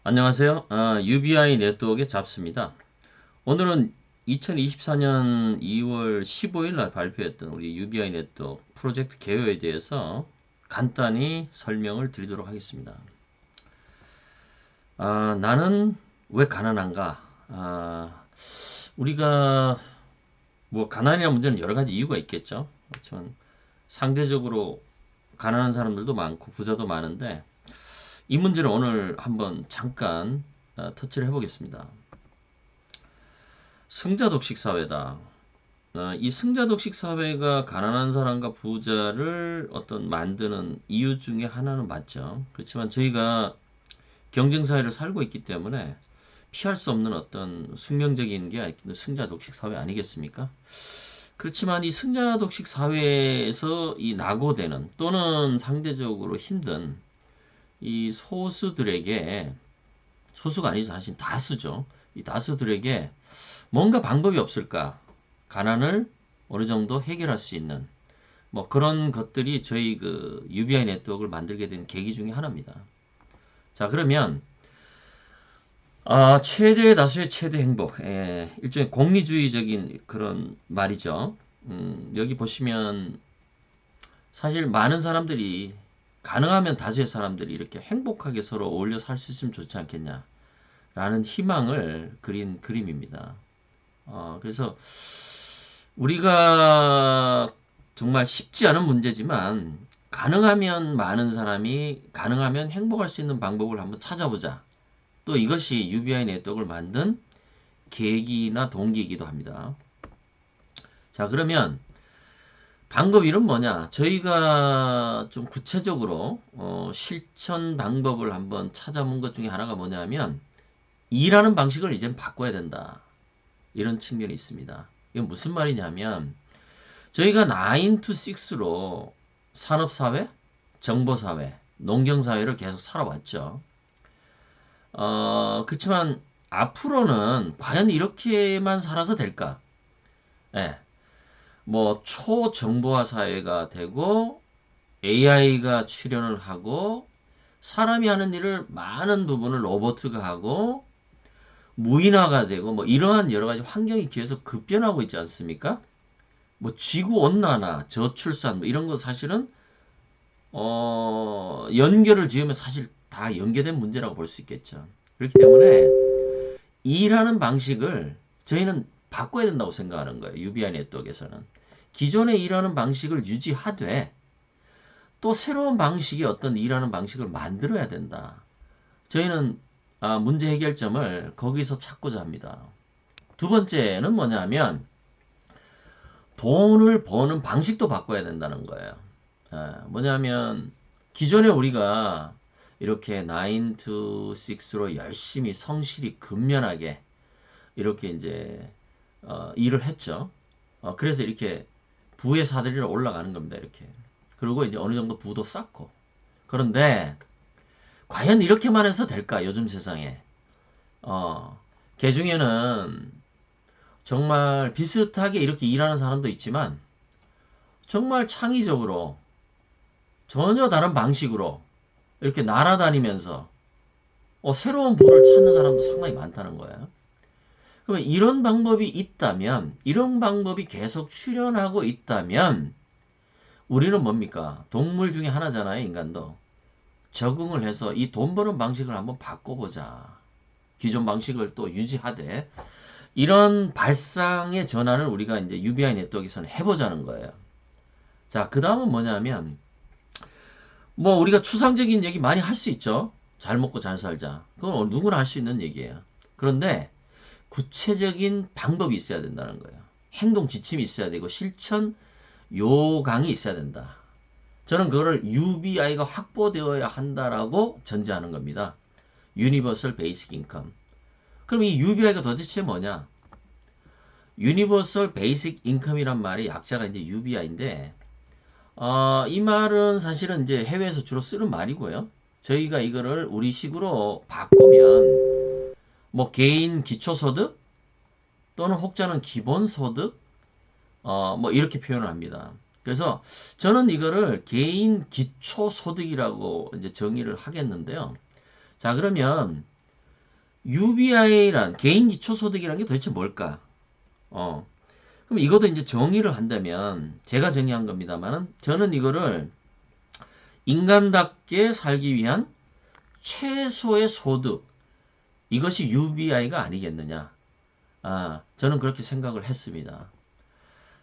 안녕하세요. UBI 네트워크의 잡스입니다. 오늘은 2024년 2월 15일 날 발표했던 우리 UBI 네트워크 프로젝트 개요에 대해서 간단히 설명을 드리도록 하겠습니다. 나는 왜 가난한가? 우리가 뭐 가난이라는 문제는 여러 가지 이유가 있겠죠. 그렇지만 상대적으로 가난한 사람들도 많고 부자도 많은데 이 문제를 오늘 한번 잠깐 터치를 해보겠습니다. 승자독식 사회다. 이 승자독식 사회가 가난한 사람과 부자를 어떤 만드는 이유 중에 하나는 맞죠. 그렇지만 저희가 경쟁 사회를 살고 있기 때문에 피할 수 없는 어떤 숙명적인 게 승자독식 사회 아니겠습니까? 그렇지만 이 승자독식 사회에서 이 낙오되는 또는 상대적으로 힘든 이 소수들에게, 소수가 아니죠, 사실 다수죠. 이 다수들에게 뭔가 방법이 없을까? 가난을 어느 정도 해결할 수 있는 뭐 그런 것들이 저희 그 UBI 네트워크를 만들게 된 계기 중에 하나입니다. 자, 그러면 최대 다수의 최대 행복, 일종의 공리주의적인 그런 말이죠. 여기 보시면 사실 많은 사람들이, 가능하면 다수의 사람들이 이렇게 행복하게 서로 어울려 살 수 있으면 좋지 않겠냐라는 희망을 그린 그림입니다. 그래서 우리가 정말 쉽지 않은 문제지만 가능하면 많은 사람이 가능하면 행복할 수 있는 방법을 한번 찾아보자. 또 이것이 UBI 네트워크를 만든 계기나 동기이기도 합니다. 자, 그러면 방법 이름 뭐냐? 저희가 좀 구체적으로 실천 방법을 한번 찾아본 것 중에 하나가 뭐냐면 일하는 방식을 이제 바꿔야 된다. 이런 측면이 있습니다. 이건 무슨 말이냐면 저희가 9 to 6로 산업사회, 정보사회, 농경사회를 계속 살아왔죠. 그렇지만 앞으로는 과연 이렇게만 살아서 될까? 예. 뭐 초정보화 사회가 되고 AI가 출현을 하고 사람이 하는 일을 많은 부분을 로봇가 하고 무인화가 되고 뭐 이러한 여러 가지 환경이 계속 급변하고 있지 않습니까? 뭐 지구 온난화, 저출산 뭐 이런 거 사실은 연결을 지으면 사실 다 연계된 문제라고 볼 수 있겠죠. 그렇기 때문에 일하는 방식을 저희는 바꿔야 된다고 생각하는 거예요. UBI 네트워크에서는. 기존의 일하는 방식을 유지하되 또 새로운 방식의 어떤 일하는 방식을 만들어야 된다. 저희는 문제 해결점을 거기서 찾고자 합니다. 두 번째는 뭐냐면 돈을 버는 방식도 바꿔야 된다는 거예요. 뭐냐면 기존에 우리가 이렇게 9 to 6로 열심히 성실히 근면하게 이렇게 이제 일을 했죠. 그래서 이렇게 부의 사다리로 올라가는 겁니다. 이렇게. 그리고 이제 어느 정도 부도 쌓고. 그런데 과연 이렇게만 해서 될까? 요즘 세상에. 개 중에는 정말 비슷하게 이렇게 일하는 사람도 있지만 정말 창의적으로 전혀 다른 방식으로 이렇게 날아다니면서 새로운 부를 찾는 사람도 상당히 많다는 거예요. 그러면 이런 방법이 있다면, 이런 방법이 계속 출현하고 있다면 우리는 뭡니까? 동물 중에 하나잖아요, 인간도. 적응을 해서 이 돈 버는 방식을 한번 바꿔보자. 기존 방식을 또 유지하되 이런 발상의 전환을 우리가 이제 UBI 네트워크에서는 해보자는 거예요. 자, 그 다음은 뭐냐면 뭐 우리가 추상적인 얘기 많이 할 수 있죠. 잘 먹고 잘 살자. 그건 누구나 할 수 있는 얘기예요. 그런데 구체적인 방법이 있어야 된다는 거예요. 행동 지침이 있어야 되고 실천 요강이 있어야 된다. 저는 그거를 UBI가 확보되어야 한다라고 전제하는 겁니다. Universal Basic Income. 그럼 이 UBI가 도대체 뭐냐? Universal Basic Income이란 말이 약자가 이제 UBI인데, 이 말은 사실은 이제 해외에서 주로 쓰는 말이고요. 저희가 이거를 우리식으로 바꾸면, 뭐 개인 기초소득 또는 혹자는 기본소득, 뭐 이렇게 표현을 합니다. 그래서 저는 이거를 개인 기초소득이라고 이제 정의를 하겠는데요. 자, 그러면 UBI란 개인 기초소득이라는 게 도대체 뭘까? 어, 그럼 이것도 이제 정의를 한다면 제가 정의한 겁니다만은 저는 이거를 인간답게 살기 위한 최소의 소득 이것이 UBI가 아니겠느냐? 저는 그렇게 생각을 했습니다.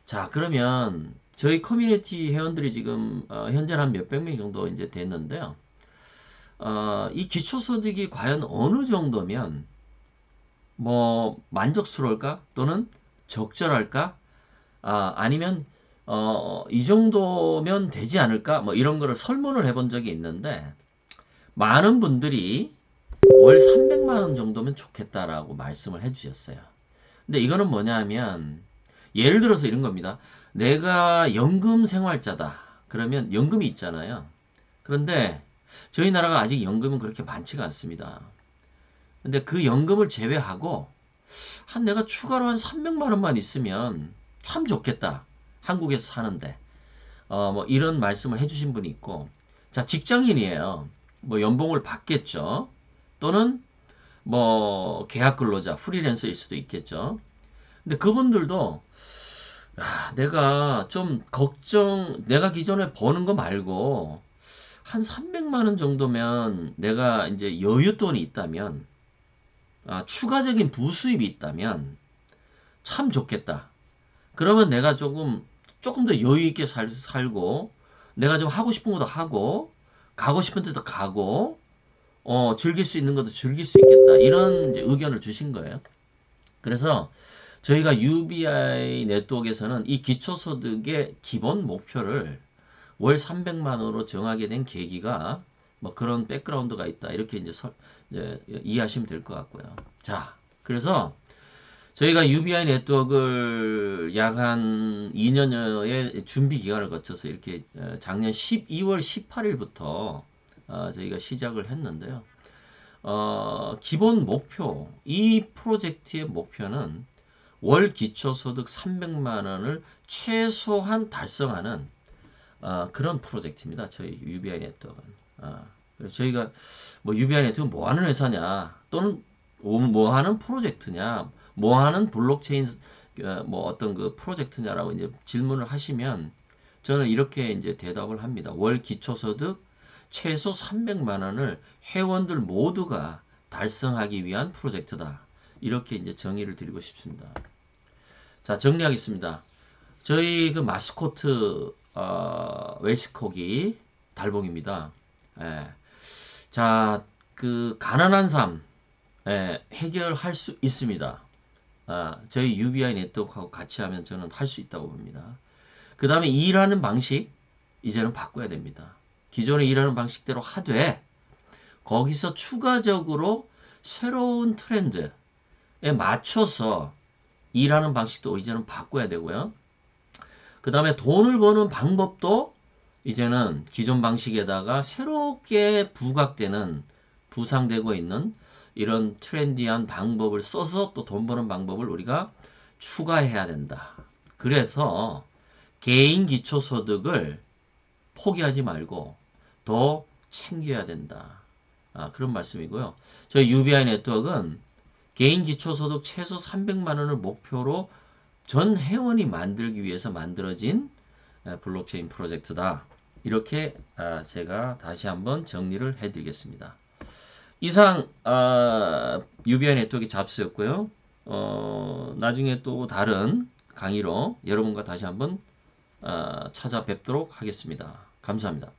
자, 그러면 저희 커뮤니티 회원들이 지금 현재 한 몇백 명 정도 이제 됐는데요. 이 기초소득이 과연 어느 정도면 뭐 만족스러울까? 또는 적절할까? 아니면 이 정도면 되지 않을까? 뭐 이런 거를 설문을 해본 적이 있는데 많은 분들이 월 300만 원 정도면 좋겠다라고 말씀을 해주셨어요. 근데 이거는 뭐냐 하면 예를 들어서 이런 겁니다. 내가 연금 생활자다. 그러면 연금이 있잖아요. 그런데 저희 나라가 아직 연금은 그렇게 많지가 않습니다. 근데 그 연금을 제외하고 내가 추가로 한 300만 원만 있으면 참 좋겠다. 한국에서 사는데. 뭐 이런 말씀을 해주신 분이 있고, 자, 직장인이에요. 뭐 연봉을 받겠죠. 또는 뭐 계약 근로자, 프리랜서일 수도 있겠죠. 근데 그분들도 내가 좀 내가 기존에 버는 거 말고 한 300만 원 정도면 내가 이제 여윳돈이 있다면, 추가적인 부수입이 있다면 참 좋겠다. 그러면 내가 조금 더 여유 있게 살고, 내가 좀 하고 싶은 것도 하고, 가고 싶은 데도 가고, 즐길 수 있는 것도 즐길 수 있겠다. 이런 이제 의견을 주신 거예요. 그래서 저희가 UBI 네트워크에서는 이 기초소득의 기본 목표를 월 300만 원으로 정하게 된 계기가 뭐 그런 백그라운드가 있다. 이렇게 이제 이해하시면 될 것 같고요. 자, 그래서 저희가 UBI 네트워크를 약 한 2년여의 준비 기간을 거쳐서 이렇게 작년 12월 18일부터 저희가 시작을 했는데요. 기본 목표, 이 프로젝트의 목표는 월 기초소득 300만 원을 최소한 달성하는 그런 프로젝트입니다. 저희 UBI 네트워크는. 그래서 저희가 뭐 UBI 네트워크 뭐 하는 회사냐, 또는 뭐 하는 프로젝트냐, 뭐 하는 블록체인 뭐 어떤 그 프로젝트냐라고 이제 질문을 하시면 저는 이렇게 이제 대답을 합니다. 월 기초소득 최소 300만 원을 회원들 모두가 달성하기 위한 프로젝트다. 이렇게 이제 정의를 드리고 싶습니다. 자, 정리하겠습니다. 저희 그 마스코트 웰시코기 달봉입니다. 예. 자, 그 가난한 삶 해결할 수 있습니다. 저희 UBI 네트워크하고 같이 하면 저는 할 수 있다고 봅니다. 그 다음에 일하는 방식 이제는 바꿔야 됩니다. 기존에 일하는 방식대로 하되 거기서 추가적으로 새로운 트렌드에 맞춰서 일하는 방식도 이제는 바꿔야 되고요. 그 다음에 돈을 버는 방법도 이제는 기존 방식에다가 새롭게 부상되고 있는 이런 트렌디한 방법을 써서 또 돈 버는 방법을 우리가 추가해야 된다. 그래서 개인 기초소득을 포기하지 말고 더 챙겨야 된다. 그런 말씀이고요. 저희 UBI 네트워크는 개인 기초소득 최소 300만 원을 목표로 전 회원이 만들기 위해서 만들어진 블록체인 프로젝트다. 이렇게 제가 다시 한번 정리를 해드리겠습니다. 이상 UBI 네트워크 잡스였고요. 나중에 또 다른 강의로 여러분과 다시 한번 찾아뵙도록 하겠습니다. 감사합니다.